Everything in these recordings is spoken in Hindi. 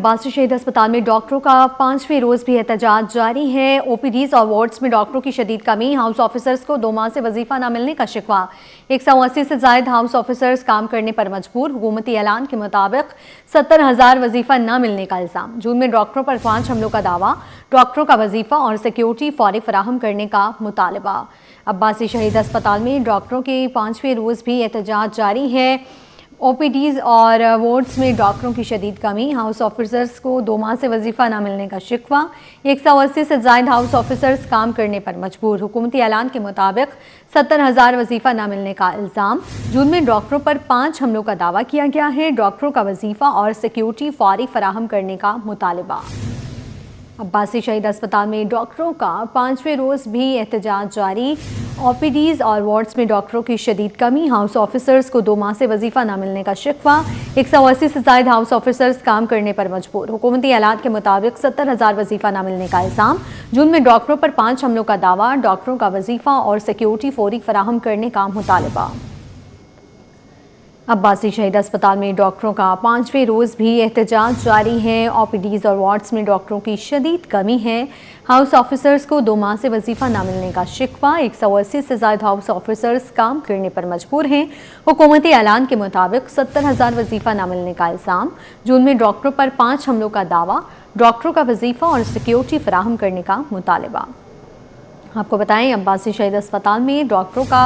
अब्बासी शहीद अस्पताल में डॉक्टरों का 5वें रोज भी एहतजाज जारी है। ओपीडीज और वार्ड्स में डॉक्टरों की शदीद कमी। हाउस ऑफिसर्स को 2 माह से वजीफा न मिलने का शिकवा। 180 से जायद हाउस ऑफिसर्स काम करने पर मजबूर। हुकूमती ऐलान के मुताबिक 70,000 वजीफा न मिलने का इल्जाम। जून में डॉक्टरों पर 5 हमलों का दावा। डॉक्टरों का वजीफा और सिक्योरिटी फौरी फराहम करने का मुतालबा। अब्बासी शहीद अस्पताल में डॉक्टरों के 5वें रोज भी एहतजाज जारी है। ओपीडीज और वार्ड्स में डॉक्टरों की शदीद कमी। हाउस ऑफिसर्स को 2 माह से वजीफा न मिलने का शिकवा। 180 से जायद हाउस ऑफिसर्स काम करने पर मजबूर। हुकूमती ऐलान के मुताबिक 70,000 वजीफा न मिलने का इल्ज़ाम। जून में डॉक्टरों पर 5 हमलों का दावा किया गया है। डॉक्टरों का वजीफा और सिक्योरिटी फौरी फराहम करने का मुतालबा। अब्बासी शहीद अस्पताल में डॉक्टरों का 5वें रोज भी एहतजाज जारी। ओपीडीज और वार्ड्स में डॉक्टरों की शदीद कमी। हाउस ऑफिसर्स को 2 माह से वजीफा न मिलने का शिकवा। 180 से जायद हाउस ऑफिसर्स काम करने पर मजबूर। हुकूमती ऐलान के मुताबिक 70,000 वजीफा न मिलने का इल्ज़ाम। जून में डॉक्टरों पर 5 हमलों का दावा। डॉक्टरों का वजीफा और सिक्योरिटी फौरी फराहम करने का मुतालबा। अब्बासी शहीद अस्पताल में डॉक्टरों का 5वें रोज भी एहतजाज जारी है। ओपीडीज और वार्ड्स में डॉक्टरों की शदीद कमी है। हाउस ऑफिसर्स को 2 माह से वजीफा न मिलने का शिकवा। 180 से ज़ायद हाउस ऑफिसर्स काम करने पर मजबूर हैं। हुकूमती ऐलान के मुताबिक 70,000 वजीफा न मिलने का इल्ज़ाम। जून में डॉक्टरों पर 5 हमलों का दावा। डॉक्टरों का वजीफा और सिक्योरिटी फराहम करने का मुतालबा। आपको बताएं, अब्बासी शहीद अस्पताल में डॉक्टरों का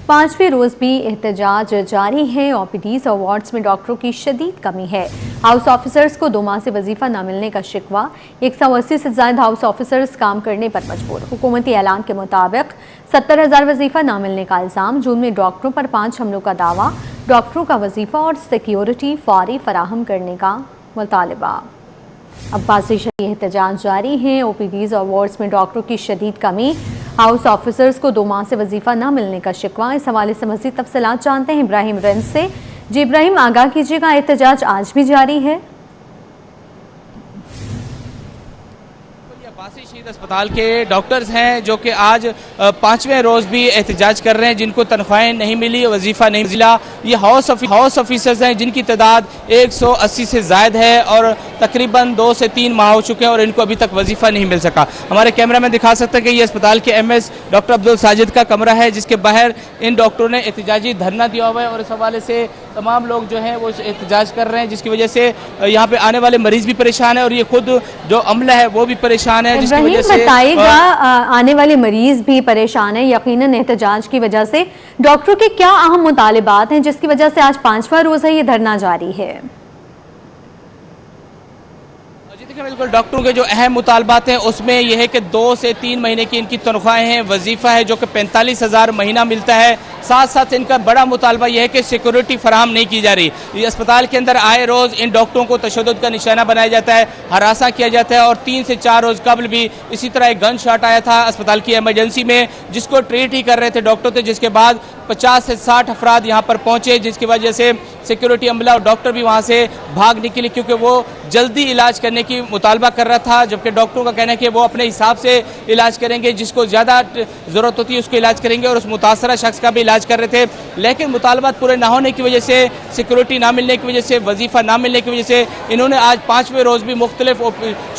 5वें रोज भी एहतजाज जारी है। ओपीडीज और वार्ड्स में डॉक्टरों की शदीद कमी है। हाउस ऑफिसर्स को 2 माह से वजीफा न मिलने का शिकवा। 180 से जायद हाउस ऑफिसर्स काम करने पर मजबूर। हुकूमती ऐलान के मुताबिक 70,000 वजीफा न मिलने का इल्ज़ाम। जून में डॉक्टरों पर 5 हमलों का दावा। डॉक्टरों का वजीफा और सिक्योरिटी फौरी फराहम करने का मुतालबा। अब्बासी शहीद एहतजाज जारी है। ओपीडीज और वार्ड्स में डॉक्टरों की शदीद कमी। हाउस ऑफिसर्स को 2 माह से वजीफा न मिलने का शिकवा। इस हवाले से मज़ीद तफसीलात जानते हैं इब्राहिम रेंज से। जी इब्राहिम, आगाह कीजिएगा, एहतजाज आज भी जारी है? अब्बासी शहीद अस्पताल के डॉक्टर्स हैं जो कि आज 5वें रोज भी एहतजाज कर रहे हैं, जिनको तनख्वाहें नहीं मिली, वजीफा नहीं मिला। ये हाउस ऑफिसर्स हैं जिनकी तादाद 180 से ज़ायद है और तकरीबन 2 से 3 माह हो चुके हैं और इनको अभी तक वजीफा नहीं मिल सका। हमारे कैमरा में दिखा सकते हैं कि ये अस्पताल के MS डॉक्टर अब्दुल साजिद का कमरा है, जिसके बाहर इन डॉक्टरों ने एहतजाजी धरना दिया हुआ है और इस हवाले से तमाम लोग जो हैं वो एहतजाज कर रहे हैं, जिसकी वजह से यहाँ पे आने वाले मरीज भी परेशान है और ये खुद जो अमला है वो भी परेशान है। जिसकी वजह से बताइएगा, आने वाले मरीज भी परेशान है यकीनन एहतजाज की वजह से। डॉक्टरों के क्या अहम मुतालिबात हैं जिसकी वजह से आज 5वां रोज है ये धरना जारी है? बिल्कुल, डॉक्टरों के जो अहम मुतालबात हैं उसमें यह है कि 2 से 3 महीने की इनकी तनख्वाहें हैं, वजीफा है जो कि 45,000 महीना मिलता है। साथ साथ इनका बड़ा मुतालबा यह है कि सिक्योरिटी फराहम नहीं की जा रही। ये अस्पताल के अंदर आए रोज़ इन डॉक्टरों को तशद्दुद का निशाना बनाया जाता है, हरासा किया जाता है और 3 से 4 रोज़ कबल भी इसी तरह एक गन शॉट आया था अस्पताल की इमरजेंसी में, जिसको ट्रीट ही कर रहे थे डॉक्टर थे, जिसके बाद 50 से 60 अफराद यहाँ पर पहुँचे, जिसकी वजह से सिक्योरिटी अमला और डॉक्टर भी वहाँ से भाग निकले क्योंकि वो जल्दी इलाज करने की मुतालबा कर रहा था, जबकि डॉक्टरों का कहना है कि वो अपने हिसाब से इलाज करेंगे, जिसको ज़्यादा ज़रूरत होती है उसको इलाज करेंगे और उस मुतासरा शख्स का भी इलाज कर रहे थे। लेकिन मुतालबात पूरे ना होने की वजह से, सिक्योरिटी ना मिलने की वजह से, वजीफ़ा ना मिलने की वजह से इन्होंने आज 5वें रोज़ भी मुख्तलिफ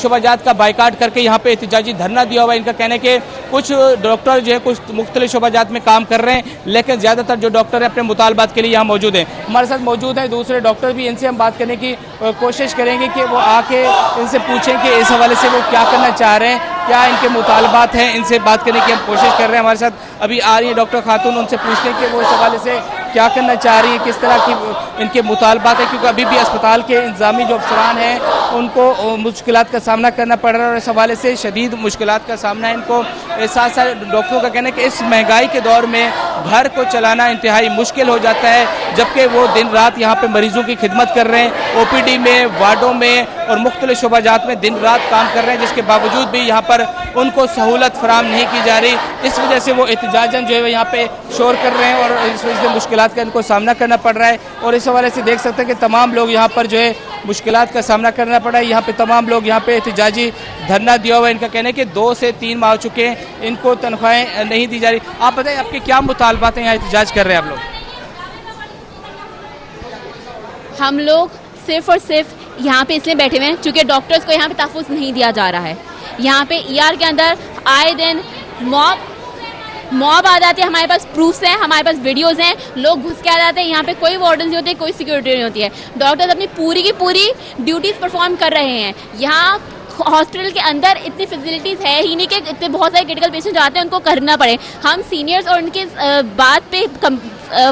शुबाजात का बाइकाट करके यहाँ पर एहतजाजी धरना दिया हुआ है। इनका कहना है कि कुछ डॉक्टर जो है कुछ मुख्तलिफ शुबाजात में काम कर रहे हैं, लेकिन ज़्यादातर जो डॉक्टर हैं अपने मुतालबात के लिए यहाँ मौजूद हैं। हमारे साथ मौजूद हैं दूसरे डॉक्टर भी, इनसे हम बात करने की कोशिश करेंगे कि वो आके इनसे पूछें कि इस हवाले से वो क्या करना चाह रहे हैं, क्या इनके मुतालबात हैं। इनसे बात करने की हम कोशिश कर रहे हैं। हमारे साथ अभी आ रही है डॉक्टर खातून, उनसे पूछते हैं कि वो इस हवाले से क्या करना चाह रही है, किस तरह की इनके मुतालबात हैं, क्योंकि अभी भी अस्पताल के इंतजामी जो अफसरान हैं उनको मुश्किलात का सामना करना पड़ रहा है और इस हवाले से शदीद मुश्किलात का सामना है इनको। साथ साथ डॉक्टरों का कहना है कि इस महंगाई के दौर में घर को चलाना इंतहाई मुश्किल हो जाता है, जबकि वो दिन रात यहाँ पे मरीजों की खिदमत कर रहे हैं, OPD में, वार्डों में और मुख्तलिफ शुबाजात में दिन रात काम कर रहे हैं, जिसके बावजूद भी यहाँ पर उनको सहूलत फराहम नहीं की जा रही। इस वजह से वो एहतजाजन जो है यहाँ पे शोर कर रहे हैं और इस वजह से मुश्किलात का इनको सामना करना पड़ रहा है। और इस हवाले से देख सकते हैं कि तमाम लोग यहाँ पर जो है मुश्किलात का सामना करना पड़ा है। यहाँ पे तमाम लोग यहाँ पे एहतजाजी धरना दिया हुआ है। इनका कहना है कि 2 से 3 माह हो चुके हैं, इनको तनख्वाहें नहीं दी जा रही। आप बताएं आपके क्या मुतालबात हैं, यहाँ एहतजाज कर रहे हैं आप लोग? हम लोग सिर्फ और सिर्फ यहाँ पे इसलिए बैठे हुए हैं क्योंकि डॉक्टर्स को यहाँ पे तहफ़्फ़ुज़ नहीं दिया जा रहा है। यहाँ पे ईआर के अंदर आए दिन मॉब आ जाती है, हमारे पास प्रूफ्स हैं, हमारे पास वीडियोस हैं, लोग घुस के आ जाते हैं। यहाँ पे कोई वार्डन नहीं होते, कोई सिक्योरिटी नहीं होती है। डॉक्टर्स अपनी पूरी की पूरी ड्यूटीज़ परफॉर्म कर रहे हैं। यहाँ हॉस्पिटल के अंदर इतनी फैसिलिटीज़ है ही नहीं कि इतने बहुत सारे क्रिटिकल पेशेंट आते हैं उनको करना पड़े। हम सीनियर्स और उनके बात पे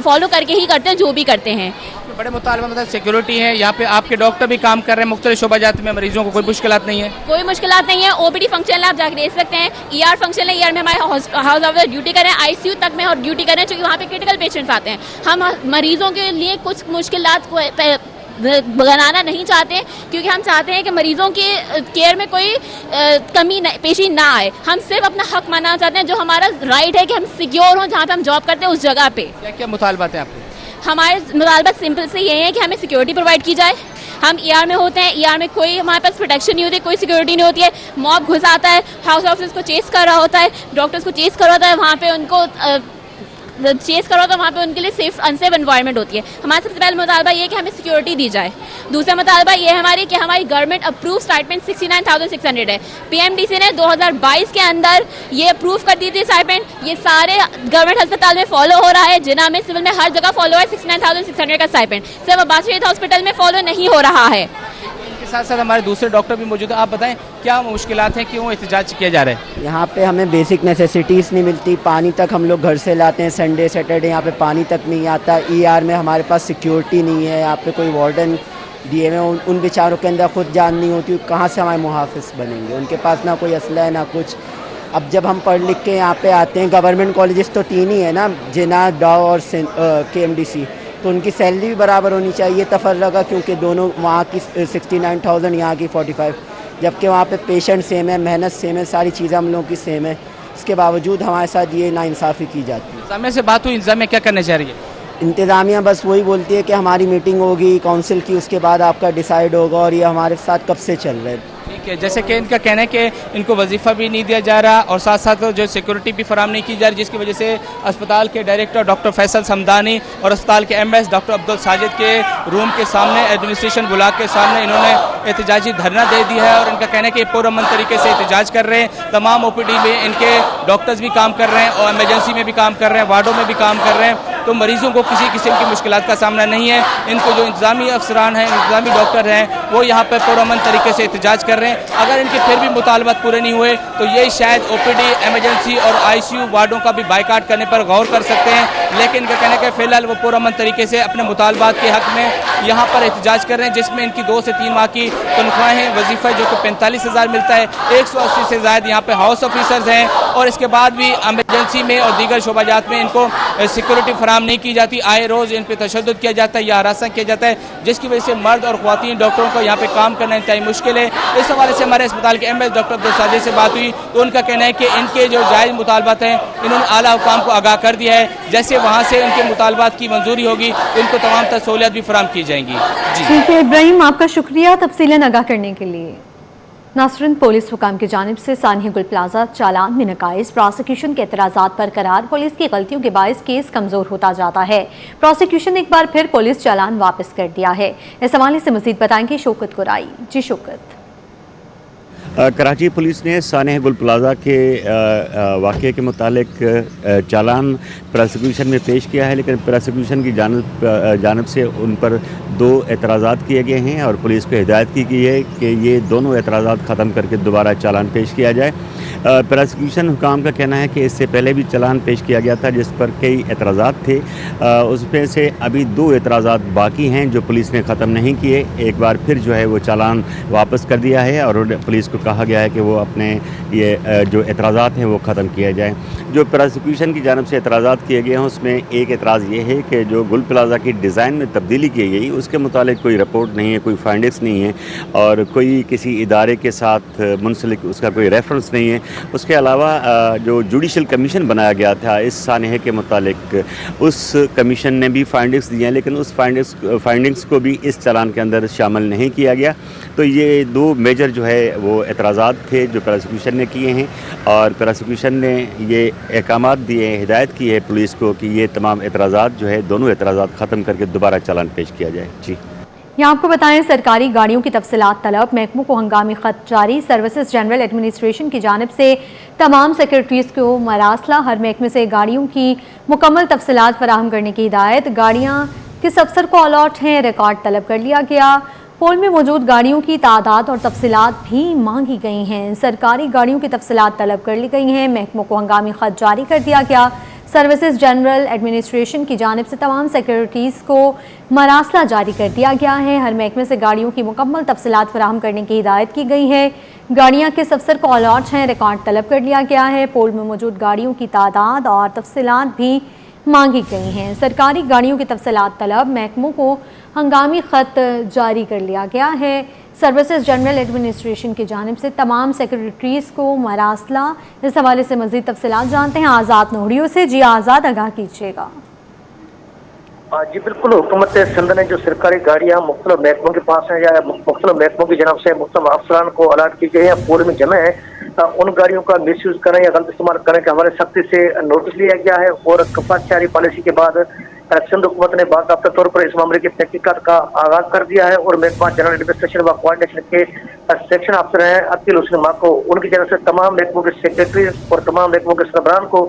फॉलो करके ही करते हैं जो भी करते हैं। बड़े मुतालबा मतलब सिक्योरिटी है, यहाँ पे आपके डॉक्टर भी काम कर रहे हैं, मुख्तलिफ शोबाजात में मरीजों को कोई मुश्किलात नहीं है? कोई मुश्किलात नहीं है। ओपीडी फंक्शन आप जाकर देख सकते हैं। ईआर फंक्शन है, ईआर में हमारे हाउस ऑफिसर ड्यूटी कर रहे हैं, आईसीयू तक में और ड्यूटी कर रहे हैं क्योंकि वहाँ पे क्रिटिकल पेशेंट्स आते हैं। हम मरीजों के लिए कुछ मुश्किलात बनाना नहीं चाहते क्योंकि हम चाहते हैं कि मरीजों के केयर में कोई कमी पेशी ना आए। हम सिर्फ अपना हक मानना चाहते हैं, जो हमारा राइट है कि हम सिक्योर हों जहाँ पे हम जॉब करते हैं उस जगह पे। क्या क्या मुतालबात हैं आपके? हमारे मुतालबा सिंपल से ये है कि हमें सिक्योरिटी प्रोवाइड की जाए। हम ईआर में होते हैं, ईआर में कोई हमारे पास प्रोटेक्शन नहीं होती, कोई सिक्योरिटी नहीं होती है। मॉब घुस आता है, हाउस ऑफिसर्स को चेस कर रहा होता है, डॉक्टर्स को चेस कर रहा होता है, वहाँ पे उनको चेस करो तो वहाँ पे उनके लिए सेफ अनसेफ एनवायरनमेंट होती है। हमारा सबसे पहला मुतालबा ये है कि हमें सिक्योरिटी दी जाए। दूसरा मुतालबा ये है हमारी कि हमारी गवर्नमेंट अप्रूव स्टाइपेंड 69,600 है। पीएमडीसी ने 2022 के अंदर ये अप्रूव कर दी थी स्टाइपेंड। ये सारे गवर्नमेंट अस्पताल में फॉलो हो रहा है, जिना में सिविल में हर जगह फॉलो है 69,600 का स्टाइपेंड। सिर्फ अब्बास शहीद हॉस्पिटल में फॉलो नहीं हो रहा है। के साथ साथ हमारे दूसरे डॉक्टर भी मौजूद हैं। आप बताएं क्या मुश्किलात हैं, क्यों एहतजाज किया जा रहा है? यहाँ पे हमें बेसिक नेसेसिटीज़ नहीं मिलती। पानी तक हम लोग घर से लाते हैं, संडे सैटरडे यहाँ पे पानी तक नहीं आता। ईआर में हमारे पास सिक्योरिटी नहीं है, यहाँ पे कोई वार्डन दिए हुए उन बेचारों के अंदर खुद जान नहीं होती, कहाँ से हमारे मुहाफिज बनेंगे? उनके पास ना कोई असला है ना कुछ। अब जब हम पढ़ लिख के यहाँ पे आते हैं, गवर्नमेंट कॉलेजेस तो 3 ही है ना, जिना, डाउ और KMDC, तो उनकी सैलरी भी बराबर होनी चाहिए तफर्रगा, क्योंकि दोनों वहाँ की 69,000, यहाँ की 45, जबकि वहाँ पे पेशेंट सेम है, मेहनत सेम है, सारी चीज़ें हम लोगों की सेम है। इसके बावजूद हमारे साथ ये नाइंसाफ़ी की जाती है। इंतज़ामिया से बात हुई, इंतज़ामिया क्या करना चाह रही है? इंतज़ामिया बस वही बोलती है कि हमारी मीटिंग होगी काउंसिल की, उसके बाद आपका डिसाइड होगा, और ये हमारे साथ कब से चल रहा है। ठीक है, जैसे कि इनका कहना है कि इनको वजीफ़ा भी नहीं दिया जा रहा और साथ साथ जो सिक्योरिटी भी फराम नहीं की जा रही, जिसकी वजह से अस्पताल के डायरेक्टर डॉक्टर फैसल समदानी और अस्पताल के MS डॉक्टर अब्दुल साजिद के रूम के सामने, एडमिनिस्ट्रेशन ब्लॉक के सामने इन्होंने एहतजाजी धरना दे दिया है। और इनका कहना है कि पुरअमन तरीके से एहतजाज कर रहे हैं। तमाम OPD में इनके डॉक्टर्स भी काम कर रहे हैं और एमरजेंसी में भी काम कर रहे हैं, वार्डों में भी काम कर रहे हैं, तो मरीजों को किसी किस्म की मुश्किलात का सामना नहीं है। इनको जो इंतजामी अफसरान हैं, इंतजामी डॉक्टर हैं, वो यहाँ पर पुरअमन तरीके से एहतजाज कर रहे हैं। अगर इनके फिर भी मुतालबात पूरे नहीं हुए तो ये शायद OPD, एमरजेंसी और ICU वार्डों का भी बाइकाट करने पर गौर कर सकते हैं। लेकिन इनका कहना है कि फ़िलहाल वो पुरअमन तरीके से अपने मुतालबात के हक़ में यहाँ पर एहतजाज कर रहे हैं, जिसमें इनकी 2 से 3 माह की तनख्वाहें हैं, वजीफ़ा जो कि 45,000 मिलता है, 180 से ज़्यादा यहाँ पे हाउस ऑफिसर्स हैं, और इसके बाद भी एमरजेंसी में और दीगर शोबाजात में इनको सिक्योरिटी फराम नहीं की जाती। आए रोज़ इन पर तशद्दुद किया जाता है या हरासा किया जाता है, जिसकी वजह से मर्द और ख़वातीन डॉक्टरों को यहाँ पे काम करना इंतहाई मुश्किल है। इस हवाले से हमारे अस्पताल के MS डॉक्टर अब्दुल साजिद से बात हुई तो उनका कहना है कि इनके जो जायज़ मुतालबात हैं इन्होंने आला हुकाम को आगाह कर दिया है, जैसे वहाँ से इनके मुतालबात की मंजूरी होगी इनको तमाम तर सहूलियत भी फराम की जाएंगी। जी ठीक है इब्राहिम, आपका शुक्रिया तफसीलन आगाह करने के लिए। नासरीन, पुलिस हुकाम की जानिब से सानिया गुल प्लाजा चालान में नकाइज, प्रोसिक्यूशन के एतराज़ात पर करार, पुलिस की गलतियों के बायस केस कमज़ोर होता जाता है। प्रोसिक्यूशन ने एक बार फिर पुलिस चालान वापस कर दिया है। इस हवाले से मज़ीद बताएंगे शौकत कुराई। जी शौकत। कराची पुलिस ने सानिया गुल प्लाजा के वाक़े के मुतालिक चालान प्रोसिक्यूशन में पेश किया है, लेकिन प्रोसिक्यूशन की जानिब से उन पर 2 एतराज़ात किए गए हैं और पुलिस को हिदायत की गई है कि ये दोनों एतराज़ात ख़त्म करके दोबारा चालान पेश किया जाए। प्रोसिक्यूशन हुकाम का कहना है कि इससे पहले भी चालान पेश किया गया था जिस पर कई एतराज़ात थे, उसमें से अभी 2 एतराज़ात बाकी हैं जो पुलिस ने ख़त्म नहीं किए। एक बार फिर जो है वो चालान वापस कर दिया है और पुलिस को कहा गया है कि वो अपने ये जो एतराज़ात हैं वो ख़त्म किया जाए। जो प्रोसिक्यूशन की जानिब से एतराज़ात किए गए हैं उसमें एक एतराज़ ये है कि जो गुल प्लाजा की डिज़ाइन में तब्दीली की गई उसके मुतालिक कोई रिपोर्ट नहीं है, कोई फाइंडिंग्स नहीं है और कोई किसी इदारे के साथ मुंसलिक उसका कोई रेफरेंस नहीं है। उसके अलावा जो जुडिशल कमीशन बनाया गया था इस सानहे के मुतालिक, उस कमीशन ने भी फाइंडिंग्स दी हैं, लेकिन उस फाइंडिंग्स को भी इस चालान के अंदर शामिल नहीं किया गया। तो ये 2 मेजर जो है वो एतराज़ात थे जो प्रोसिक्यूशन ने किए हैं और प्रोसिक्यूशन ने ये अहकामात दिए हैं, हिदायत की है पुलिस को कि ये तमाम एतराज़ात जो है दोनों एतराज़ात ख़त्म करके दोबारा चालान पेश किया जाए। जी यहाँ आपको बताएं, सरकारी गाड़ियों की तफसीलात तलब, महकमों को हंगामी खत जारी। सर्विसेज जनरल एडमिनिस्ट्रेशन की जानिब से तमाम सेक्रेटरीज को मरासला, हर महकमे से गाड़ियों की मुकम्मल तफसीलात फराहम करने की हिदायत। गाड़ियाँ किस अफसर को अलॉट हैं, रिकॉर्ड तलब कर लिया गया। पोल में मौजूद गाड़ियों की तादाद और तफसीलात भी मांगी गई हैं। सरकारी गाड़ियों की तफसीलात तलब कर ली गई हैं। महकमों को हंगामी खत जारी कर दिया गया। सर्विसेज जनरल एडमिनिस्ट्रेशन की जानिब से तमाम सेक्रेटरीज को मरासला जारी कर दिया गया है। हर महकमे से गाड़ियों की मुकम्मल तफसीलात फराहम करने की हिदायत की गई है। गाड़ियाँ किस अफसर को अलॉट हैं, रिकॉर्ड तलब कर लिया गया है। पोल में मौजूद गाड़ियों की तादाद और तफसीलात भी मांगी गई हैं। सरकारी गाड़ियों की तफसीलात तलब, महकमों को हंगामी खत जारी कर लिया गया है। सर्विसेज जनरल एडमिनिस्ट्रेशन की जानिब से तमाम सेक्रेटरीज को मरासला। इस हवाले से मज़ीद तफसीलात जानते हैं आज़ाद नोहरियों से। जी आज़ाद, आगाह कीजिएगा। जी बिल्कुल, हुकूमत सिंध ने जो सरकारी गाड़ियाँ मुख्तलिफ महकमों के पास हैं या मुख्तलिफ महकमों की जानब से मुख्तलिफ अफसरान को अलॉट की गई है, पूल में जमा है, उन गाड़ियों का मिस यूज़ करने या गलत इस्तेमाल करने के हवाले सख्ती से नोटिस लिया गया है। और कफातचारी पॉलिसी के बाद सिंध हुकूमत ने बाकायदा तौर पर इस मामले की तहकीकात का आगाज कर दिया है। और महकमा जनरल एडमिनिस्ट्रेशन व कोऑर्डिनेशन के सेक्शन अफसर हैं अकील हुसैन माँ को, उनकी जानब से तमाम महकमों के सेक्रेटरी और तमाम महकमों के सरबराहान को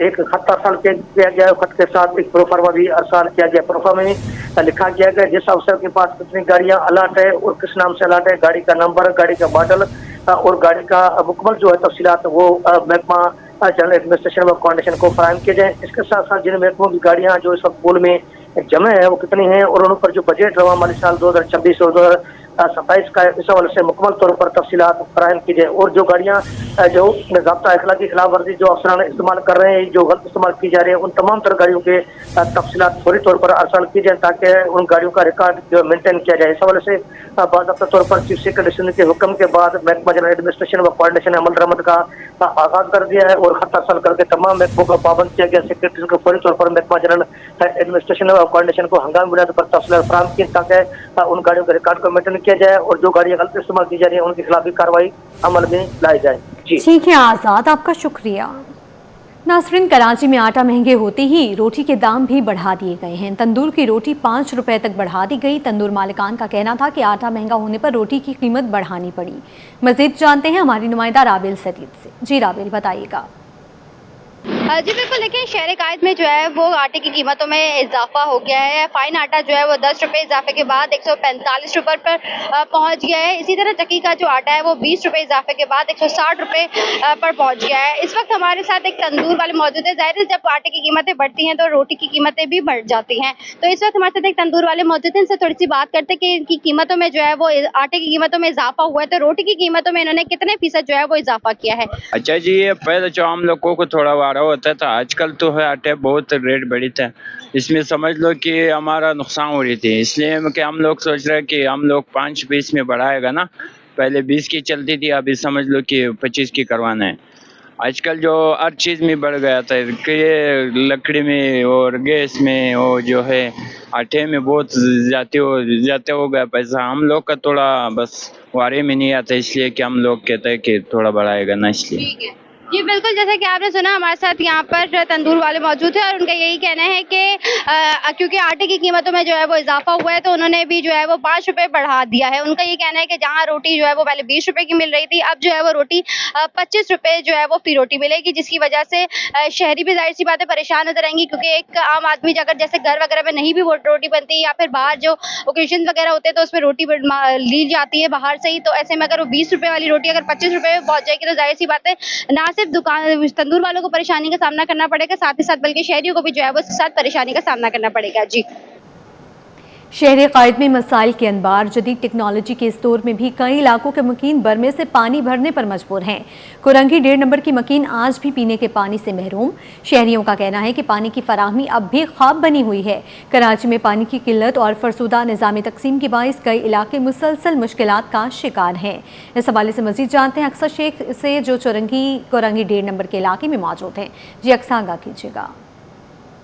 एक खत अरसाल किया गया है। खत के साथ एक प्रोफार्मा भी अरसाल किया गया। प्रोफार्मा में लिखा गया है जिस अफसर के पास कितनी गाड़ियाँ अलॉट है और किस नाम से अलॉट है, गाड़ी का नंबर, गाड़ी का मॉडल और गाड़ी का मुकम्मल जो है तफसीलात वो महकमा जनरल एडमिनिस्ट्रेशन व कोऑर्डिनेशन को फराहम किए जाए। इसके साथ साथ जिन महकमों की गाड़ियाँ जो इस वक्त पोल में जमा है वो कितनी हैं और उन पर जो बजट रवा माली साल 2026 और 2027 का इस हवाले से मुकम्मल तौर पर तफसीलात फराहम की जाए। और जो गाड़ियाँ जो ज़ाब्ता अखलाक की खिलाफ वर्जी जो अफसरान इस्तेमाल कर रहे हैं, जो गलत इस्तेमाल की जा रही है, उन तमाम तरह गाड़ियों के तफसीलात फौरी तौर पर अरसाल की जाए ताकि उन गाड़ियों का रिकॉर्ड जो मेंटेन किया जाए। इस हवाले से बाज़ाब्ता तौर पर चीफ सेक्रेटरी के हुक्म के बाद महकमा जनरल एडमिनिस्ट्रेशन व कोऑर्डिनेशन अमल दरामद का आगाज कर दिया है और खत अरसाल करके तमाम महकमों का पाबंद किया गया। सेक्रेटरी को फौरी तौर पर महकमा जनरल एडमिनिस्ट्रेशन व कोऑर्डिनेशन को हंगामी बुनियाद पर तफसीलात फराहम की ताकि उन गाड़ियों के रिकॉर्ड को मेंटेन किया जाए और जो गाड़ियाँ गलत इस्तेमाल की जा रही है उनके खिलाफ भी कार्रवाई अमल में लाई जाए। जी ठीक है आज़ाद, आपका शुक्रिया। नासरीन, कराची में आटा महंगे होते ही रोटी के दाम भी बढ़ा दिए गए हैं। तंदूर की रोटी 5 रुपए तक बढ़ा दी गई। तंदूर मालिकान का कहना था कि आटा महंगा होने पर रोटी की कीमत बढ़ानी पड़ी। मजीद जानते हैं हमारी नुमाइंदा राबिल सदीद से। जी राबिल, बताइएगा। जी बिल्कुल, देखिए शहर कायद में जो है वो आटे की कीमतों में इजाफा हो गया है। फाइन आटा जो है वो 10 रुपये इजाफे के बाद 145 रुपये पर पहुंच गया है। इसी तरह चक्की का जो आटा है वो 20 रुपये इजाफे के बाद 160 रुपये पर पहुंच गया है। इस वक्त हमारे साथ एक तंदूर वाले मौजूद है। जाहिर है जब आटे की कीमतें बढ़ती हैं तो रोटी की कीमतें भी बढ़ जाती हैं। तो इस वक्त हमारे साथ एक तंदूर वाले मौजूद हैं, इनसे थोड़ी सी बात करते हैं कि इनकी कीमतों में जो है वो आटे की कीमतों में इजाफा हुआ है, तो रोटी की कीमतों में इन्होंने कितने फीसद जो है वो इजाफा किया है। अच्छा जी, ये पहले जो हम लोगों को थोड़ा वारा होता था, आजकल तो है आटे बहुत रेट बढ़ी था। इसमें समझ लो कि हमारा नुकसान हो रही थी, इसलिए कि हम लोग सोच रहे हैं कि हम लोग 5 20 में बढ़ाएगा ना। पहले 20 की चलती थी, अभी समझ लो कि 25 की करवाना है। आजकल जो हर चीज़ में बढ़ गया था कि लकड़ी में और गैस में और जो है आटे में बहुत ज़्यादा हो गया पैसा। हम लोग का थोड़ा बस वारे में नहीं आता, इसलिए कि हम लोग कहते हैं कि थोड़ा बढ़ाएगा ना, इसलिए। जी बिल्कुल, जैसा कि आपने सुना हमारे साथ यहाँ पर तंदूर वाले मौजूद है और उनका यही कहना है कि क्योंकि आटे की कीमतों में जो है वो इजाफा हुआ है तो उन्होंने भी जो है वो 5 रुपये बढ़ा दिया है। उनका ये कहना है कि जहाँ रोटी जो है वो पहले 20 रुपये की मिल रही थी, अब जो है वो रोटी 25 रुपये जो है वो फी रोटी मिलेगी, जिसकी वजह से शहरी भी जाहिर सी बातें परेशान होते रहेंगी। क्योंकि एक आम आदमी अगर जैसे घर वगैरह में नहीं भी वो रोटी बनती या फिर बाहर जो ओकेजन वगैरह होते हैं तो उसमें रोटी ली जाती है बाहर से ही, तो ऐसे में अगर वो 20 रुपये वाली रोटी अगर 25 रुपये में पहुँच जाएगी तो जाहिर सी बातें ना सिर्फ दुकान तंदूर वालों को परेशानी का सामना करना पड़ेगा, साथ ही साथ बल्कि शहरियों को भी जो है वो इसके साथ परेशानी का सामना करना पड़ेगा। जी, शहरी कायद में मसाइल के अनबार। जदीद टेक्नोलॉजी के इस दौर में भी कई इलाकों के मकीन बरमे से पानी भरने पर मजबूर हैं। कुरंगी 1.5 नंबर की मकीन आज भी पीने के पानी से महरूम। शहरियों का कहना है कि पानी की फराहमी अब भी ख्वाब बनी हुई है। कराची में पानी की किल्लत और फरसुदा निज़ामी तकसीम के बाइस कई इलाके मुसलसल मुश्किलात का शिकार हैं। इस हवाले से मजीद जानते हैं अक्सर शेख से, जो कुरंगी 1.5 नंबर के इलाके में मौजूद हैं। जी अक्सर आगाह कीजिएगा।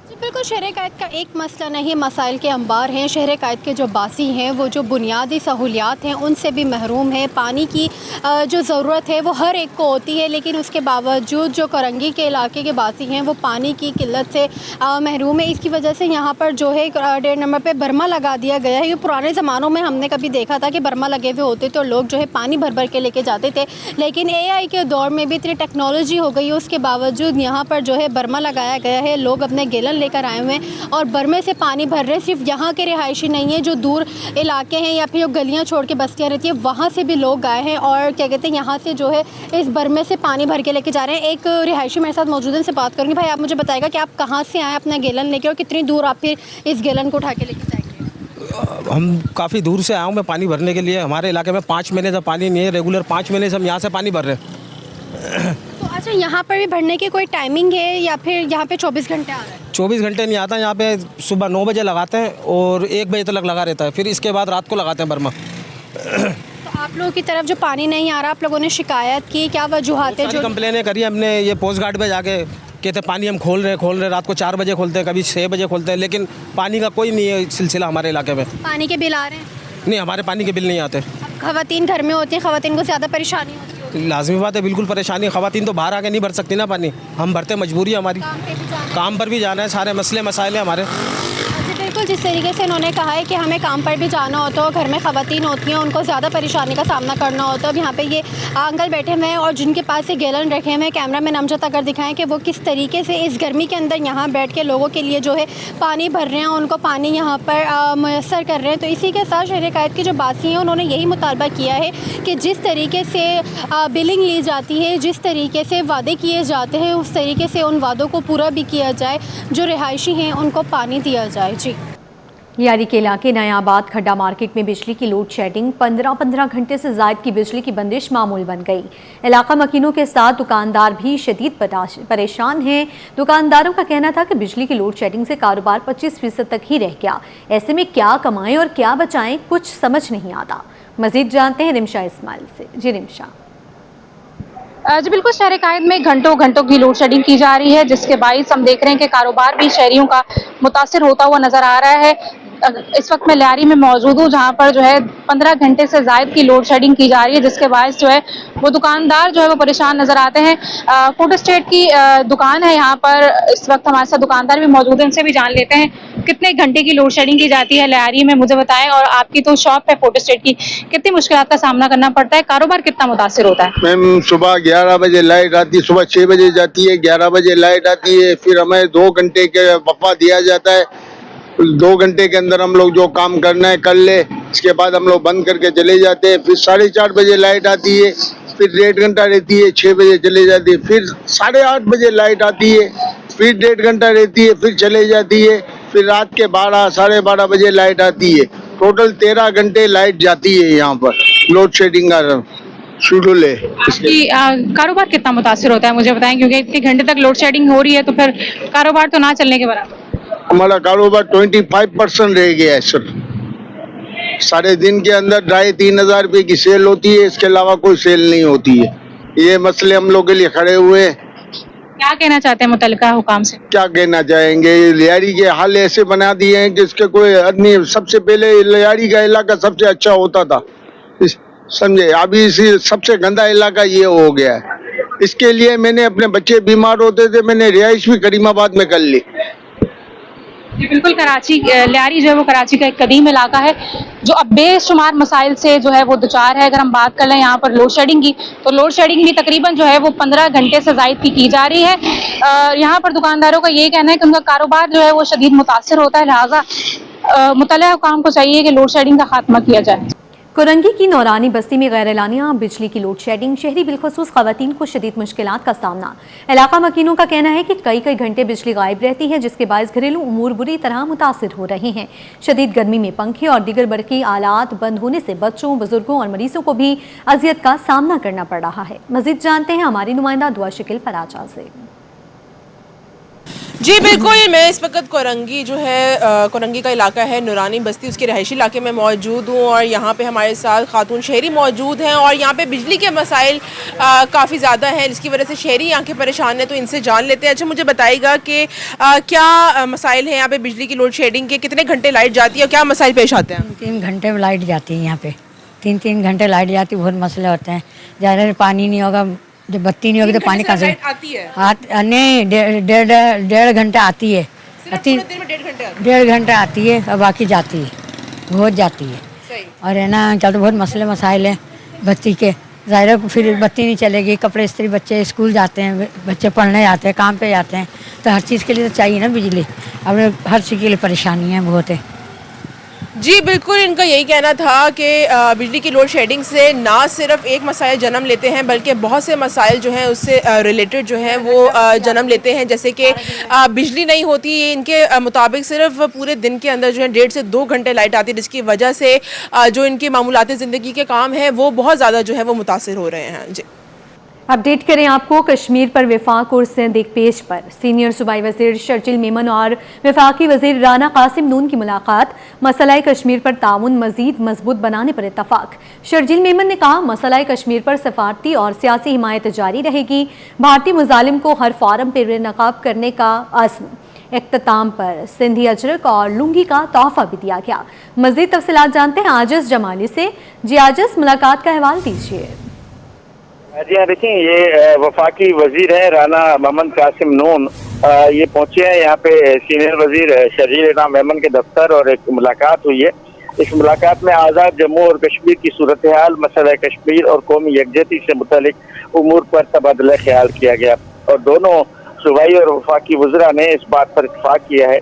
जी बिल्कुल, शहर कैद का एक मसला नहीं, मसाइल के अंबार हैं। शहर कैद के जो बासी हैं वो जो बुनियादी सहूलियात हैं उनसे भी महरूम है। पानी की जो ज़रूरत है वो हर एक को होती है, लेकिन उसके बावजूद जो करंगी के इलाके के बासी हैं वो पानी की किल्लत से महरूम है। इसकी वजह से यहाँ पर जो है 1.5 नंबर पे बर्मा लगा दिया गया है। ये पुराने ज़मानों में हमने कभी देखा था कि बर्मा लगे हुए होते तो लोग जो है पानी भर भर के लेके जाते थे, लेकिन AI के दौर में भी इतनी टेक्नोलॉजी हो गई है, उसके बावजूद यहाँ पर जो है बर्मा लगाया गया है। लोग अपने गैलन लेकर आए हुए हैं और बर्मे से पानी भर रहे हैं। सिर्फ यहाँ के रिहायशी नहीं है, जो दूर इलाके हैं या फिर जो गलियाँ छोड़ के बस्तियाँ रहती है वहाँ से भी लोग आए हैं और क्या कहते हैं यहाँ से जो है इस बर्मे से पानी भर के लेके जा रहे हैं। एक रिहायशी मेरे साथ मौजूद है, उनसे बात करूँगी। भाई, आप मुझे बताएगा कि आप कहाँ से आए अपना गैलन लेके और कितनी दूर आप फिर इस गैलन को उठा के लेके जाएंगे? हम काफ़ी दूर से आया हूँ मैं पानी भरने के लिए। हमारे इलाके में 5 महीने से पानी नहीं है, रेगुलर 5 महीने से हम यहाँ से पानी भर रहे हैं। तो अच्छा, यहाँ पर भी भरने की कोई टाइमिंग है या फिर यहाँ पे 24 घंटे आ रहा है? 24 घंटे नहीं आता यहाँ पे। सुबह 9 बजे लगाते हैं और 1 बजे तक लगा रहता है, फिर इसके बाद रात को लगाते हैं बर्मा। तो आप लोगों की तरफ जो पानी नहीं आ रहा, आप लोगों ने शिकायत की, क्या वजूहत है? जो कंप्लेनें करी हमने, ये पोस्ट गार्ड पे जाके कहते पानी हम खोल रहे हैं, रात को 4 बजे खोलते हैं, कभी 6 बजे खोलते हैं, लेकिन पानी का कोई नहीं है सिलसिला हमारे इलाके में। पानी के बिल आ रहे हैं? नहीं, हमारे पानी के बिल नहीं आते। खवातीन घर में होती हैं, खवातीन को ज़्यादा परेशानी होती है? लाजमी बात है, बिल्कुल परेशानी। खवातीन तो बाहर आके नहीं भर सकती ना पानी, हम भरते, मजबूरी है हमारी। काम पर भी जाना है, सारे मसले मसाइल हैं हमारे। जी बिल्कुल, जिस तरीके से इन्होंने कहा है कि हमें काम पर भी जाना होता है, घर में खवातीन होती हैं, उनको ज़्यादा परेशानी का सामना करना होता है। अब यहाँ पे ये अंकल बैठे हुए हैं और जिनके पास ये गैलन रखे हुए हैं, कैमरा में नामजद अगर दिखाएं कि वो किस तरीके से इस गर्मी के अंदर यहाँ बैठ के लोगों के लिए जो है पानी भर रहे हैं, उनको पानी यहाँ पर मैसर कर रहे हैं। तो इसी के साथ शहर कैद के जो बासी हैं उन्होंने यही मुतालबा किया है कि जिस तरीके से बिलिंग ली जाती है, जिस तरीके से वादे किए जाते हैं, उस तरीके से उन वादों को पूरा भी किया जाए, जो रिहायशी हैं उनको पानी दिया जाए। जी, यारी के इलाके नयाबाद खड्डा मार्केट में बिजली की लोड शेडिंग, 15 घंटे से ज़ायद की बिजली की बंदिश मामूल बन गई। इलाका मकीनों के साथ दुकानदार भी शदीद परेशान हैं। दुकानदारों का कहना था कि बिजली की लोड शेडिंग से कारोबार 25% तक ही रह गया। ऐसे में क्या कमाएं और क्या बचाएं, कुछ समझ नहीं आता। मजीद जानते हैं रिमशा इस्माइल से। जी रिमशा। जी बिल्कुल, शहर कैद में घंटों घंटों की लोड शेडिंग की जा रही है, जिसके बाइस हम देख रहे हैं कि कारोबार भी शहरियों का मुतासिर होता हुआ नजर आ रहा है। इस वक्त मैं लियारी में मौजूद हूँ, जहाँ पर जो है 15 घंटे से ज़ायद की लोड शेडिंग की जा रही है, जिसके बायस जो है वो दुकानदार जो है वो परेशान नजर आते हैं। फोटो स्टेट की दुकान है यहाँ पर। इस वक्त हमारे साथ दुकानदार भी मौजूद हैं, उनसे भी जान लेते हैं कितने घंटे की लोड शेडिंग की जाती है लियारी में, मुझे बताएं। और आपकी तो शॉप है फोटो स्टेट की, कितनी मुश्किलात का सामना करना पड़ता है, कारोबार कितना मुतासिर होता है? मैम, सुबह 11 बजे लाइट आती है, सुबह 6 बजे जाती है, 11 बजे लाइट आती है, फिर हमें 2 घंटे के वफा दिया जाता है। 2 घंटे के अंदर हम लोग जो काम करना है कर ले, इसके बाद हम लोग बंद करके चले जाते हैं। फिर 4:30 बजे लाइट आती है, फिर 1.5 घंटा रहती है, 6 बजे चले जाती है। फिर 8:30 बजे लाइट आती है, फिर 1.5 घंटा रहती है, फिर चले जाती है। फिर रात के 12 साढ़े 12 बजे लाइट आती है। टोटल 13 घंटे लाइट जाती है यहाँ पर। लोड शेडिंग का शेड्यूल है। आपकी कारोबार कितना मुतासिर होता है, मुझे बताएं, क्योंकि इतने घंटे तक लोड शेडिंग हो रही है तो फिर कारोबार तो ना चलने के बराबर। हमारा कारोबार 25% रह गया है सर। सारे दिन के अंदर 2,500 रुपये की सेल होती है, इसके अलावा कोई सेल नहीं होती है। ये मसले हम लोग के लिए खड़े हुए हैं। क्या कहना चाहते हैं मुतल्लिका हुकाम से? क्या कहना चाहेंगे, लियारी के हाल ऐसे बना दिए हैं कि इसके कोई आदमी, सबसे पहले लियारी का इलाका सबसे अच्छा होता था, समझे। अभी इसी सबसे गंदा इलाका ये हो गया है। इसके लिए मैंने अपने बच्चे बीमार होते थे, मैंने रिहाइश भी करीमाबाद में कर ली। जी बिल्कुल, कराची लियारी जो है वो कराची का एक कदीम इलाका है जो अब बेशुमार मसाइल से जो है वो दुचार है। अगर हम बात कर लें यहाँ पर लोड शेडिंग की, तो लोड शेडिंग भी तकरीबन जो है वो 15 घंटे से ज़ायद की जा रही है। यहाँ पर दुकानदारों का ये कहना है कि उनका कारोबार जो है वो शदीद मुतासिर होता है, लिहाजा मुतल्लिका हुकाम को चाहिए कि लोड शेडिंग का खात्मा किया जाए। कुरंगी की नौरानी बस्ती में गैर एलानिया बिजली की लोड शेडिंग, शहरी बिलखसूस खवातीन को शदीद मुश्किलात का सामना। इलाका मकीनों का कहना है कि कई घंटे बिजली गायब रहती है, जिसके बायस घरेलू उमूर बुरी तरह मुतासिर हो रहे हैं। शदीद गर्मी में पंखे और दीगर बरकी आलात बंद होने से बच्चों, बुजुर्गों और मरीजों को भी अजियत का सामना करना पड़ रहा है। मजीद जानते हैं हमारी नुमाइंदा दुआ शकील पराचा से। जी बिल्कुल, मैं इस वक्त कोरंगी जो है कोरंगी का इलाका है, नूरानी बस्ती, उसके रहायशी इलाके में मौजूद हूँ और यहाँ पे हमारे साथ खातून शहरी मौजूद हैं और यहाँ पे बिजली के मसाइल काफ़ी ज़्यादा हैं, जिसकी वजह से शहरी यहाँ के परेशान हैं। तो इनसे जान लेते हैं। अच्छा, मुझे बताइएगा कि क्या मसाइल हैं यहाँ पे बिजली की लोड शेडिंग के, कितने घंटे लाइट जाती है और क्या मसाइल पेश आते हैं? 3 घंटे लाइट जाती है यहाँ पे, 3 घंटे लाइट जाती है, बहुत मसले होते हैं। ज़्यादा पानी नहीं होगा, जब बत्ती नहीं होगी तो पानी कहाँ से आती है? नहीं, 1.5 घंटा आती है, 1.5 घंटा आती है और बाकी जाती है, बहुत जाती है। और है ना, चल तो बहुत मसले मसाइल हैं बत्ती के। ज़ाहिर है फिर बत्ती नहीं चलेगी, कपड़े इस्त्री, बच्चे स्कूल जाते हैं, बच्चे पढ़ने जाते हैं, काम पे जाते हैं, तो हर चीज़ के लिए तो चाहिए ना बिजली। अब हर चीज़ के लिए परेशानियाँ बहुत है। जी बिल्कुल, इनका यही कहना था कि बिजली की लोड शेडिंग से ना सिर्फ एक मसाइल जन्म लेते हैं बल्कि बहुत से मसाइल जो हैं उससे रिलेटेड जो हैं वो जन्म लेते हैं। जैसे कि बिजली नहीं होती, इनके मुताबिक सिर्फ पूरे दिन के अंदर जो है 1.5 से 2 घंटे लाइट आती है, जिसकी वजह से जो इनके मामूलाती ज़िंदगी के काम हैं वो बहुत ज़्यादा जो है वो मुतासिर हो रहे हैं। जी अपडेट करें आपको कश्मीर पर विफाक और सिंध एक पेज पर। सीनियर सूबाई वजीर शर्जील मेमन और विफाकी वजीर राना कासिम नून की मुलाकात। मसला कश्मीर पर ताउन मजीद मजबूत बनाने पर इत्तफाक। शर्जील मेमन ने कहा, मसला कश्मीर पर सफारती और सियासी हिमायत जारी रहेगी। भारतीय मुजालिम को हर फॉरम पर नकाब करने का अज़्म। इख्तिताम पर सिंधी अजरक और लुंगी का तोहफा भी दिया गया। मजीद तफसीलात जानते हैं आजिज़ जमाली से। जी आजिज़, मुलाकात का अहवाल दीजिए। जी हाँ, देखिए ये वफाकी वजीर है राना मोहम्मद कासिम नून, ये पहुंचे हैं यहाँ पे सीनियर वजीर शर्जील मेमन के दफ्तर और एक मुलाकात हुई है। इस मुलाकात में आज़ाद जम्मू और कश्मीर की सूरत हाल, मसला कश्मीर और कौमी यकजहती से मुतल्लिक उमूर पर तबादला ख्याल किया गया और दोनों सूबाई और वफाकी वज़रा ने इस बात पर इत्तफाक किया है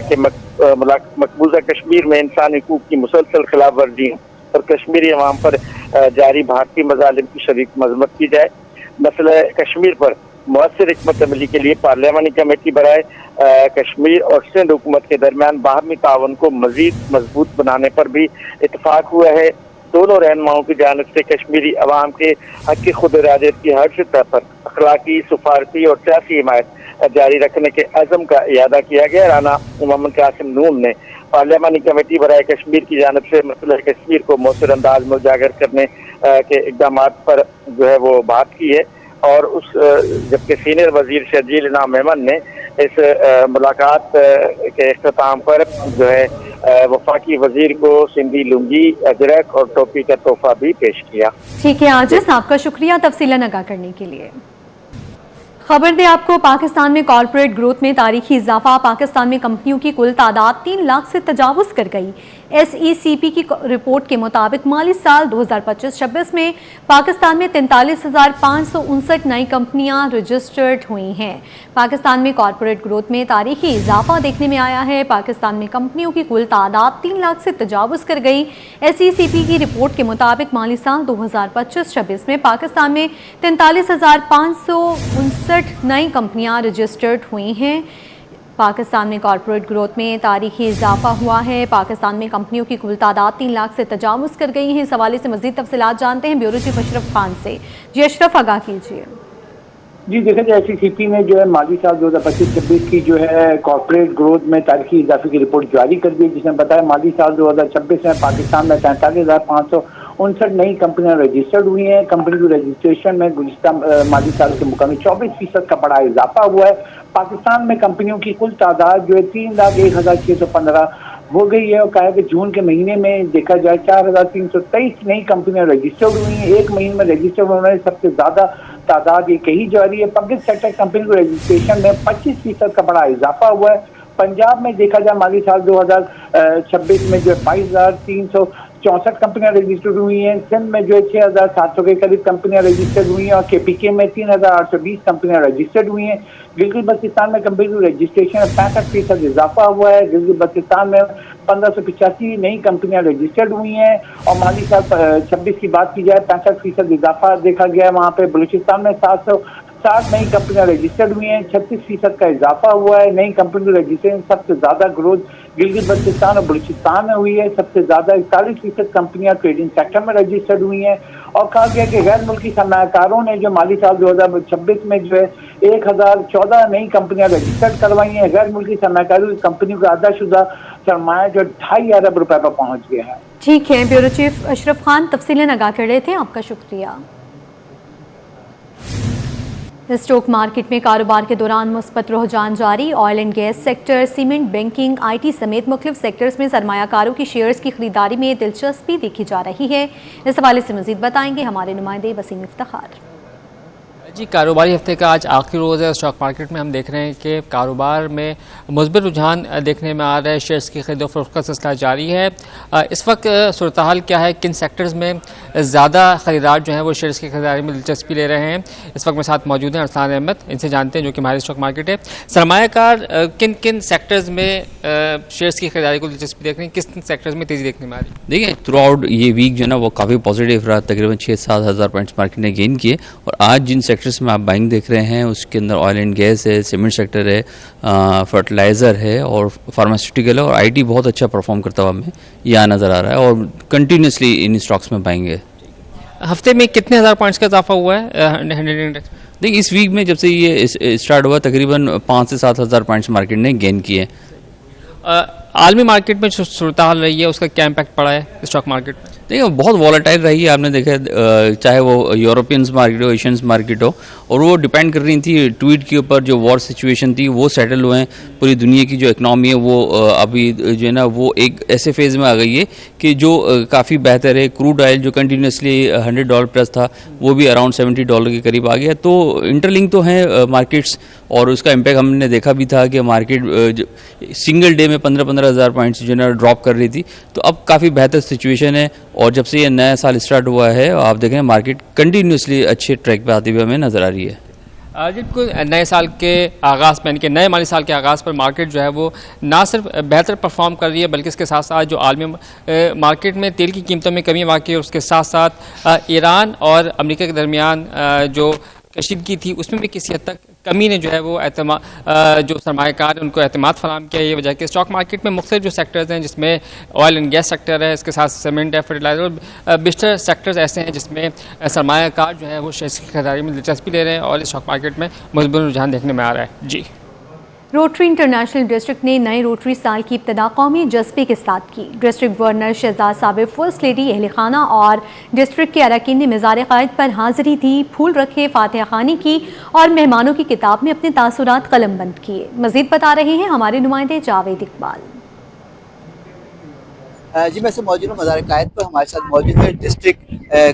कि मकबूजा कश्मीर में इंसानी हकूक़ की मुसलसल खिलाफ वर्जी और कश्मीरी अवाम पर जारी भारतीय मजालिम की शदीद मजम्मत की जाए। मसला कश्मीर पर मुअस्सर हिकमत अमली के लिए पार्लियामानी कमेटी बनाए। कश्मीर और सिंध हुकूमत के दरमियान बाहमी तावन को मजीद मजबूत बनाने पर भी इत्तफाक हुआ है। दोनों रहनुमाओं की जानिब से कश्मीरी अवाम के हक़ खुद इरादत की हर सतह पर अखलाकी, सफारती और सियासी हिमायत जारी रखने के अज़म का इयादा किया गया। राना मोहम्मद कासिम नून ने पार्लियामानी कमेटी बराए कश्मीर की जानिब से मसला कश्मीर को मौसर अंदाज में उजागर करने के इक़दाम पर जो है वो बात की है और जबकि सीनियर वजीर शर्जील मेमन ने इस मुलाकात के इख्तिताम पर जो है वफाकी वजीर को सिंधी लुंगी, अजरक और टोपी का तोहफा भी पेश किया। ठीक है आजिज़, आपका शुक्रिया तफसीलन आगाह करने के लिए। खबर दें आपको, पाकिस्तान में कॉरपोरेट ग्रोथ में तारीखी इजाफा। पाकिस्तान में कंपनियों की कुल तादाद 3 लाख से तजावुज़ कर गई। SECP की रिपोर्ट के मुताबिक माली साल 2025-26 में पाकिस्तान में 43,559 नई कंपनियां रजिस्टर्ड हुई हैं। पाकिस्तान में कॉरपोरेट ग्रोथ में तारीखी इजाफा देखने में आया है। पाकिस्तान में कंपनियों की कुल तादाद 3 लाख से तजावुज़ कर गई। SECP की रिपोर्ट के मुताबिक माली साल 2025-26 में पाकिस्तान में 43,559 नई कंपनियां रजिस्टर्ड हुई हैं। पाकिस्तान में कॉरपोरेट ग्रोथ में तारीखी इजाफा हुआ है। पाकिस्तान में कंपनियों की कुल तादाद 3 लाख से तजावुज़ कर गई है। इस हवाले से मज़ीद तफसीलात जानते हैं ब्यूरो चीफ अशरफ खान से। जी अशरफ, आगाह कीजिए। जी देखिए, SECP ने जो है माली साल 2025-26 की जो है कॉर्पोरेट ग्रोथ में तारीखी इजाफे की रिपोर्ट जारी कर दी, जिसने बताया माली साल 2026 में पाकिस्तान में 43,559 नई कंपनियां रजिस्टर्ड हुई हैं। कंपनी की रजिस्ट्रेशन में गुज़िश्ता माली साल के मुकाबले 24% का बड़ा इजाफा हुआ है। पाकिस्तान में कंपनियों की कुल तादाद जो है 3,01,615 हो गई है और कहा कि जून के महीने में देखा जाए 4,323 नई कंपनियां रजिस्टर्ड हुई हैं। एक महीने में रजिस्टर्ड होने वाली सबसे ज़्यादा तादाद ये कही जा रही है। पब्लिक सेक्टर कंपनी को रजिस्ट्रेशन में 25% का बड़ा इजाफा हुआ है। पंजाब में देखा जाए माली साल 2026 में जो है 22,364 कंपनियां रजिस्टर्ड हुई हैं। सिंध में जो है 6,700 के करीब कंपनियां रजिस्टर्ड हुई हैं और KPK में 3,820 कंपनियां रजिस्टर्ड हुई हैं। गिलगित बल्तिस्तान में कंपनी की रजिस्ट्रेशन में 65% इजाफा हुआ है। गिलगित बल्तिस्तान में 1585 नई कंपनियां रजिस्टर्ड हुई हैं और माली साल 26 की बात की जाए 65% इजाफा देखा गया है। वहाँ पे बलूचिस्तान में 760 नई कंपनियां रजिस्टर्ड हुई हैं, 36% का इजाफा हुआ है। नई कंपनी की रजिस्ट्रेशन सबसे ज्यादा ग्रोथ गिलगित बल्तिस्तान और बलूचिस्तान में हुई है। सबसे ज्यादा 41% कंपनियां ट्रेडिंग सेक्टर में रजिस्टर्ड हुई हैं और कहा गया कि गैर मुल्की सरमायाकारों ने जो माली साल 2026 में जो है 1014 नई कंपनियां रजिस्टर्ड करवाई हैं। गैर मुल्की सरमाकारी कंपनियों का अदाशुदा सरमाया जो 2.5 अरब रुपए पर पहुंच गया है। ठीक है, ब्यूरो चीफ अशरफ खान तफसीलें आगाह कर रहे थे, आपका शुक्रिया। स्टॉक मार्केट में कारोबार के दौरान मुस्बत रुझान जारी। Oil and gas sector, cement, banking, IT समेत मुख्तलिफ सेक्टर्स में सरमायाकारों की शेयर्स की खरीदारी में दिलचस्पी देखी जा रही है। इस हवाले से मजीद बताएंगे हमारे नुमाइंदे वसीम इफ्तिखार। जी, कारोबारी हफ्ते का आज आखिरी रोज़ है। स्टॉक मार्केट में हम देख रहे हैं कि कारोबार में मुस्बित रुझान देखने में आ रहा है। शेयर्स की खरीदो फरोख्त का सिलसिला जारी है। इस वक्त सूरत हाल क्या है, किन सेक्टर्स में ज़्यादा खरीदार जो हैं वो शेयर्स की खरीदारी में दिलचस्पी ले रहे हैं, इस वक्त मेरे साथ मौजूद हैं अरसलान अहमद, इनसे जानते हैं जो कि हमारे स्टॉक मार्केट है। सरमायाकार किन किन सेक्टर्स में शेयर्स की खरीदारी को दिलचस्पी देख रहे हैं, किस सेक्टर्स में तेज़ी देखने में आ रही है? देखिए, थ्रू आउट ये वीक जो है ना वो काफ़ी पॉजिटिव रहा। तकरीबन 6-7 हज़ार पॉइंट्स मार्केट ने गेन किए और आज जिन सेक्टर्स में आप बाइंग देख रहे हैं उसके अंदर ऑयल एंड गैस है, सीमेंट सेक्टर है, फर्टिलाइज़र है और फार्मास्यूटिकल है और IT बहुत अच्छा परफॉर्म करता हुआ हमें यहाँ नज़र आ रहा है और कंटिन्यूसली इन स्टॉक्स में बाइंग है। हफ्ते में कितने हज़ार पॉइंट्स का इजाफा हुआ है 100 इंडेक्स? देखिए, इस वीक में जब से ये स्टार्ट हुआ तकरीबन 5 से 7 हज़ार पॉइंट्स मार्केट ने गेन किए। आलमी मार्केट में जो सूरत हाल रही है उसका क्या इम्पैक्ट पड़ा है स्टॉक मार्केट में? देखिए, बहुत वॉलेटाइल रही है। आपने देखा चाहे वो यूरोपियंस मार्केट हो, एशियंस मार्केट हो, और वो डिपेंड कर रही थी ट्वीट के ऊपर। जो वॉर सिचुएशन थी वो सेटल हुए हैं। पूरी दुनिया की जो इकनॉमी है वो अभी जो है ना वो एक ऐसे फेज़ में आ गई है कि जो काफ़ी बेहतर है। क्रूड ऑयल जो कंटिन्यूसली $100 प्लस था वो भी अराउंड $70 के करीब आ गया। तो इंटरलिंक तो हैं मार्केट्स और उसका इम्पैक्ट हमने देखा भी था कि मार्केट सिंगल डे में 15-15 हज़ार पॉइंट्स जो है ना ड्रॉप कर रही थी। तो अब काफ़ी बेहतर सिचुएशन है और जब से ये नया साल स्टार्ट हुआ है आप देखें मार्केट कंटिन्यूसली अच्छे ट्रैक पे आती हुई हमें नज़र आ रही है। बिल्कुल, नए साल के आगाज़ में यानी कि नए माली साल के आगाज़ पर मार्केट जो है वो ना सिर्फ बेहतर परफॉर्म कर रही है बल्कि इसके साथ साथ जो आलमी मार्केट में तेल की कीमतों में कमी वाक़ई है, उसके साथ साथ ईरान और अमेरिका के दरमियान जो कशीदगी थी उसमें भी किसी हद तक कमी ने जो है वो जो सरमायाकार उनको एतमाद फराहम किया। ये वजह कि स्टॉक मार्केट में मुख्तलिफ जो सेक्टर्स हैं जिसमें ऑयल एंड गैस सेक्टर है, इसके साथ सीमेंट है, फर्टिलाइजर और बिस्तर सेक्टर्स ऐसे हैं जिसमें सरमायाकार जो है वो शेयर्स की खरीदारी में दिलचस्पी ले रहे हैं और स्टॉक मार्केट में मुस्बित रुझान देखने में आ रहा है। जी, रोटरी इंटरनेशनल डिस्ट्रिक्ट ने नए रोटरी साल की इब्तिदा कौमी जज्बे के साथ की। District governor Shahzad Sabir, first lady, अहल खाना और डिस्ट्रिक्ट के अरकान ने मज़ार क़ायद पर हाज़िरी दी, फूल रखे, फातिहा खानी की और मेहमानों की किताब में अपने तासुरात कलमबंद किए। मज़ीद बता रहे हैं हमारे नुमाइंदे जावेद इकबाल। जी, मैं से मौजूद हूँ मज़ार क़ायद पर। हमारे साथ मौजूद है डिस्ट्रिक्ट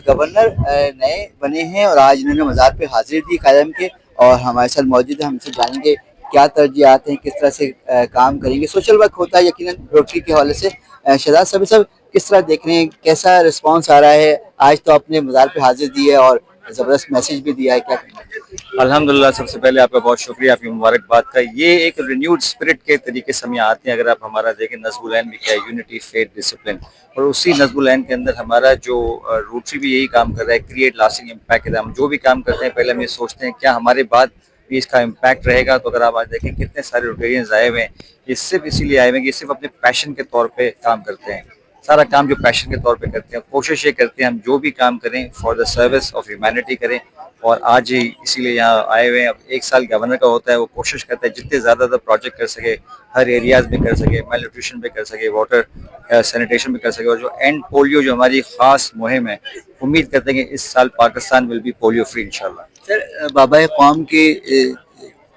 गवर्नर नए बने हैं और आज इन्होंने मज़ार पे हाजिरी दी कायम के और हमारे साथ मौजूद है। हमसे जानेंगे क्या तरजीहात हैं, किस तरह से काम करेंगे। सोशल वर्क होता है यकीनन रोटरी के हवाले से। शहजाद साहब किस तरह देख रहे हैं, कैसा रिस्पांस आ रहा है? आज तो आपने मज़ार पे हाजिर दी है और ज़बरदस्त मैसेज भी दिया है, क्या कहना? अल्हम्दुलिल्लाह, सबसे पहले आपका बहुत शुक्रिया, आपकी मुबारकबाद का। ये एक रिन्यूड स्पिरिट के तरीके से हम यहाँ आते हैं। अगर आप हमारा देखें, नज़्मुल ऐन भी क्या है, यूनिटी, फेथ, डिसिप्लिन, और उसी नज़्मुल ऐन के अंदर हमारा जो रोटरी भी यही काम कर रहा है, क्रिएट लास्टिंग इम्पैक्ट। हम जो भी काम करते हैं पहले हम ये सोचते हैं क्या हमारे बाद भी इसका इम्पैक्ट रहेगा। तो अगर आप आज देखें कितने सारे रोटेरियंस आए हुए हैं, ये सिर्फ इसीलिए आए हुए हैं कि सिर्फ अपने पैशन के तौर पे काम करते हैं। सारा काम जो पैशन के तौर पे करते हैं, कोशिश ये करते हैं हम जो भी काम करें for the service of humanity करें। और आज ही इसीलिए यहाँ आए हुए हैं। अब 1 साल गवर्नर का होता है, वो कोशिश करता है जितने ज़्यादा प्रोजेक्ट कर सके, हर एरियाज़ में कर सके, मेल न्यूट्रिशन पे कर सके, वाटर सैनिटेशन पे कर सके, और जो एंड पोलियो जो हमारी ख़ास मुहिम है, उम्मीद करते हैं कि इस साल Pakistan will be polio free इंशाल्लाह। सर, बाबा कौम की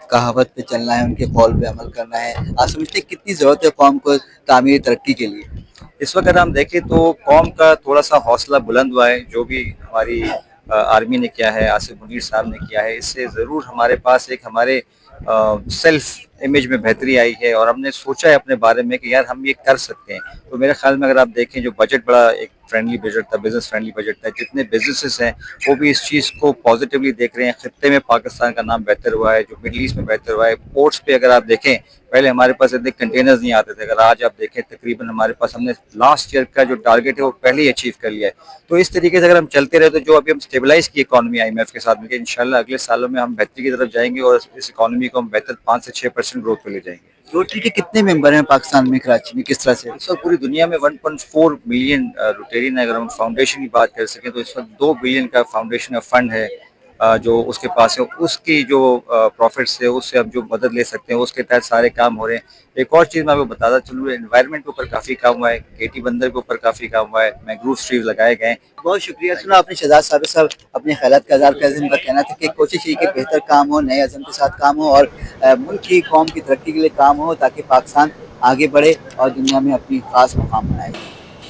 कहावत पे चलना है, उनके कॉल पे अमल करना है। आप समझते हैं कितनी ज़रूरत है कौम को तामीर तरक्की के लिए? इस वक्त अगर हम देखें तो कौम का थोड़ा सा हौसला बुलंद हुआ है। जो भी हमारी आर्मी ने किया है, आसिफ मुनीर साहब ने किया है, इससे ज़रूर हमारे पास एक हमारे सेल्फ इमेज में बेहतरी आई है और हमने सोचा है अपने बारे में कि यार हम ये कर सकते हैं। तो मेरे ख्याल में अगर आप देखें जो बजट बड़ा एक फ्रेंडली बजट था, बिजनेस फ्रेंडली बजट था, जितने बिजनेसेस हैं वो भी इस चीज़ को पॉजिटिवली देख रहे हैं। खित्ते में पाकिस्तान का नाम बेहतर हुआ है, जो मिडल ईस्ट में बेहतर हुआ है। पोर्ट्स पे अगर आप देखें, पहले हमारे पास इतने कंटेनर्स नहीं आते थे, अगर आज आप देखें तकरीबन हमारे पास, हमने लास्ट ईयर का जो टारगेट है वो पहले ही अचीव कर लिया है। तो इस तरीके से अगर हम चलते रहे तो जो अभी हम स्टेबलाइज की इकॉनमी IMF के साथ मिलकर, इंशाल्लाह अगले सालों में हम बेहतरी की तरफ जाएंगे और इस इकॉनमी को हम बेहतर 5 से 6% ग्रोथ पे ले जाएंगे। रोटरी के कितने मेंबर हैं पाकिस्तान में, कराची में, किस तरह से? इस वक्त पूरी दुनिया में 1.4 मिलियन रोटेरियन है। अगर हम फाउंडेशन की बात कर सकें तो इस वक्त 2 बिलियन का फाउंडेशन का फंड है जो उसके पास है उसकी जो प्रॉफिट्स है उससे अब जो मदद ले सकते हैं उसके तहत सारे काम हो रहे हैं। एक और चीज़ मैं आपको बताता चलूँ, एनवायरनमेंट के ऊपर काफ़ी काम हुआ है, केटी बंदर के ऊपर काफ़ी काम हुआ है, मैंग्रोव ट्रीज लगाए गए हैं। बहुत शुक्रिया। सुना आपने शहजाद साबिर साहब अपने ख्यालात का इज़हार करते हैं। उनका कहना था कि कोशिश ये कि बेहतर काम हो, नए अज़म के साथ काम हो और मुल्क की कौम की तरक्की के लिए काम हो ताकि पाकिस्तान आगे बढ़े और दुनिया में अपनी खास मुकाम बनाए।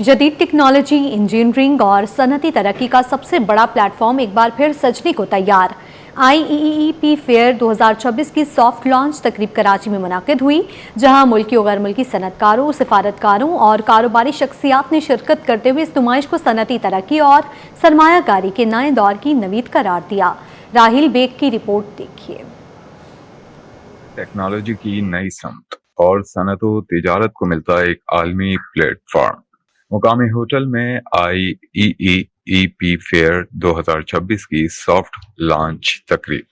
जदीद टेक्नोलॉजी, इंजीनियरिंग और सनती तरक्की का सबसे बड़ा प्लेटफॉर्म एक बार फिर सजने को तैयार। IEEP फेयर 2026 की सॉफ्ट लॉन्च तकरीब कराची में मुनाकिद हुई, जहां मुल्की और गैर मुल्की सनतकारों, सिफारतकारों और कारोबारी शख्सियात ने शिरकत करते हुए इस नुमाइश को सनती तरक्की और सरमायाकारी के नए दौर की नवीद करार दिया। राहिल बेग की रिपोर्ट देखिए। टेक्नोलॉजी की नई समत और सनत व तिजारत को मिलता एक आलमी प्लेटफॉर्म। मुकामी होटल में IEEP फेयर 2026 की सॉफ्ट लॉन्च तकरीब,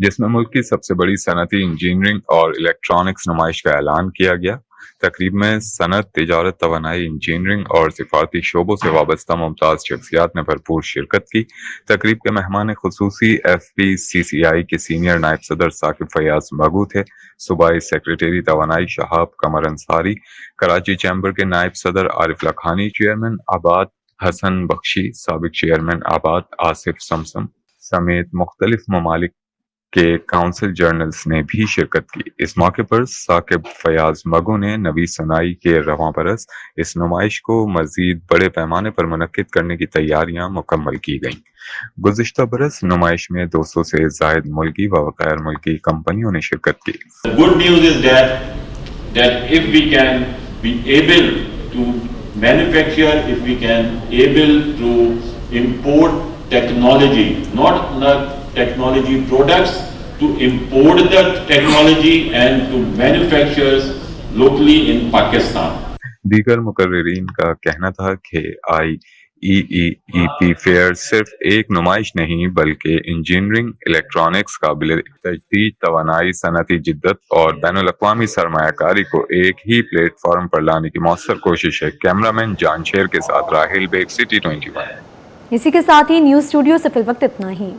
जिसमें मुल्क की सबसे बड़ी सनती इंजीनियरिंग और इलेक्ट्रॉनिक्स नुमाइश का ऐलान किया गया। तकरीब में सनत, तिजारत, तवानाई, इंजीनियरिंग और सिफारती शोबों से वाबस्ता मुमताज़ शख्सियात ने भरपूर शिरकत की। तकरीब के मेहमान खुसूसी FPCCI के सीनियर नायब सदर साकिब फयाज मगू थे। सूबाई सेक्रेटरी तवानाई शहाब कमर अंसारी, कराची चैम्बर के नायब सदर आरिफ लखानी, चेयरमैन आबाद हसन बख्शी, साबिक चेयरमैन आबाद आसिफ समसम समेत मुख्तलिफ ममालिक के काउंसिल जर्नल्स ने भी शिरकत की। इस मौके पर साकिब फयाज मगू ने नवी सनाई के रवां बरस इस नुमाइश को मजीद बड़े पैमाने पर मुनक्किद करने की तैयारियां मुकम्मल की गईं। गुज़िश्ता बरस नुमाइश में 200 से जायद मुल्की व गैर मुल्की कंपनियों ने शिरकत की। Good news is that if we can be able to manufacture, if we can able to import technology, not technology products, to import the technology and to manufacture locally in Pakistan. दीगर मुकर्रिरीन का कहना था कि IEEP फेयर सिर्फ एक नुमाइश नहीं बल्कि इंजीनियरिंग, इलेक्ट्रॉनिक्स, काबिल तजदीद, तवानाई, सनती जिद्दत और बैनुल-अक़वामी सरमायाकारी को एक ही प्लेटफॉर्म पर लाने की मौसर कोशिश है। कैमरामैन जानशेर के साथ राहिल बेग, सिटी 21। इसी के साथ ही न्यूज़ स्टूडियो से फिल वक्त इतना ही।